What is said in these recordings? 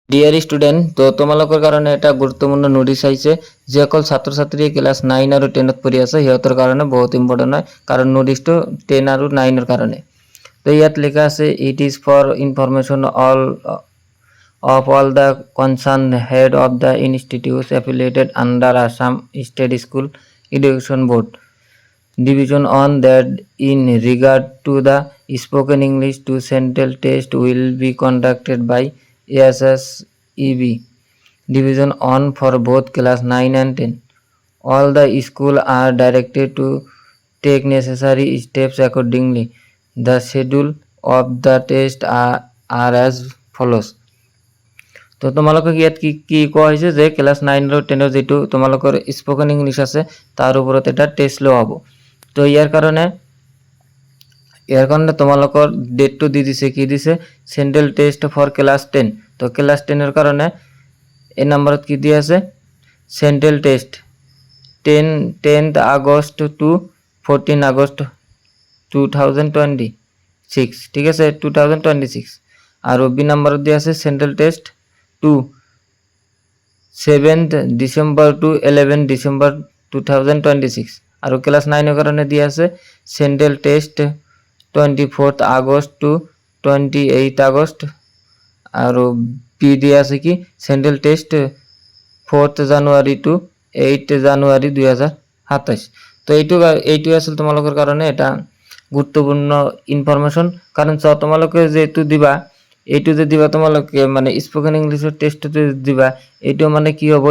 Dear student, তো তোমালোকৰ কাৰণে এটা গুৰুত্বপূৰ্ণ নোটিছ আহিছে যিসকল ছাত্ৰ ছাত্ৰীয়ে ক্লাছ 9 আৰু 10 ত পঢ়ি আছে সিহঁতৰ কাৰণে বহুত ইম্পৰ্টেণ্ট হয় কাৰণ নোটিছটো 10 আৰু 9 ৰ কাৰণে। তো ইয়াত লিখা আছে it is for information of all the concerned head of the institutes affiliated under Assam State School Education Board division on that in regard to the spoken English to central test will be conducted by ASSEB division on for both class 9 and 10. All the schools are directed to take necessary steps accordingly. The schedule of the test are as follows. তো তোমালোকক ইয়াত কি কি কোৱা হৈছে যে class 9 আৰু 10 ৰ যেটো তোমালোকৰ স্পোকেন ইংলিশ আছে তাৰ ওপৰত এটা টেষ্ট লোৱা হ'ব। তো ইয়াৰ কাৰণে তোমালোকৰ ডেটটো দি দিছে, কি দিছে সেন্ট্ৰেল টেষ্ট ফৰ ক্লাছ 10। তো ক্লাছ 10 ৰ কাৰণে এই নম্বৰত কি দিয়া আছে central test 10th August to 14 August 2026, ঠিক আছে 2026। আৰু বি নম্বৰত দিয়া আছে central test 7th December to 11 December 2026। আৰু ক্লাছ 9 ৰ কাৰণে দিয়া আছে central test 24th August to 28 August. আৰু বি দিয়া আছে কি central test 4th January to 8 January 2027। তো এইটো আছিল তোমালোকৰ কাৰণে এটা গুৰুত্বপূৰ্ণ ইনফৰমেশ্যন কাৰণ তোমালোকে যে এইটো যে দিবা তোমালোকে মানে স্পোকেন ইংলিশৰ টেষ্টটো দিবা, এইটো মানে কি হ'ব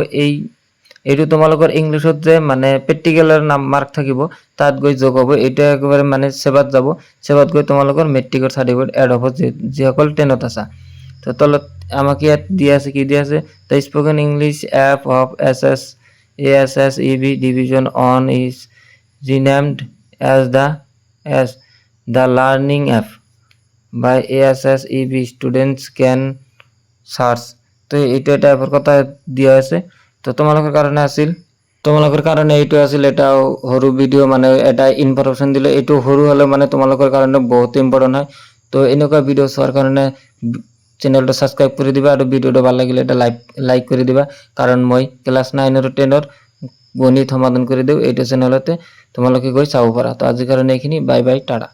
এইটো তোমালোকৰ ইংলিশত যে মানে প্ৰেক্টিকেলৰ মাৰ্ক থাকিব তাত গৈ যোগ হ'ব। এটা একেবাৰে মানে সেৱাত যাব, সেৱাত গৈ তোমালোকৰ মেট্ৰিকৰ সাৰ্টিফিকেট এড হ'ব যিসকল 10ত আছা। তো তলত আমাক ইয়াত দিয়া আছে, কি দিয়া আছে the spoken English app of ASSEB division on is renamed as the learning app by ASSEB students can search। তো এইটো এটা এপৰ কথা দিয়া আছে। তো তোমালোকৰ কাৰণে এইটো আছিল এটা সৰু ভিডিঅ' মানে এটা ইনফৰমেশ্যন দিলে। এইটো সৰু হ'লে মানে তোমালোকৰ কাৰণে বহুত ইম্পৰ্টেণ্ট হয়। তো এনেকুৱা ভিডিঅ' চোৱাৰ কাৰণে চেনেলটো সাবস্ক্ৰাইব কৰি দিবা আৰু ভিডিঅ'টো ভাল লাগিলে এটা লাইক কৰি দিবা কাৰণ মই ক্লাছ 9 আৰু 10 ৰ গণিত সমাধান কৰি দিওঁ এইটো চেনেলতে, তোমালোকে গৈ চাব পাৰা। তো আজিৰ কাৰণে এইখিনি, বাই বাই, টাটা।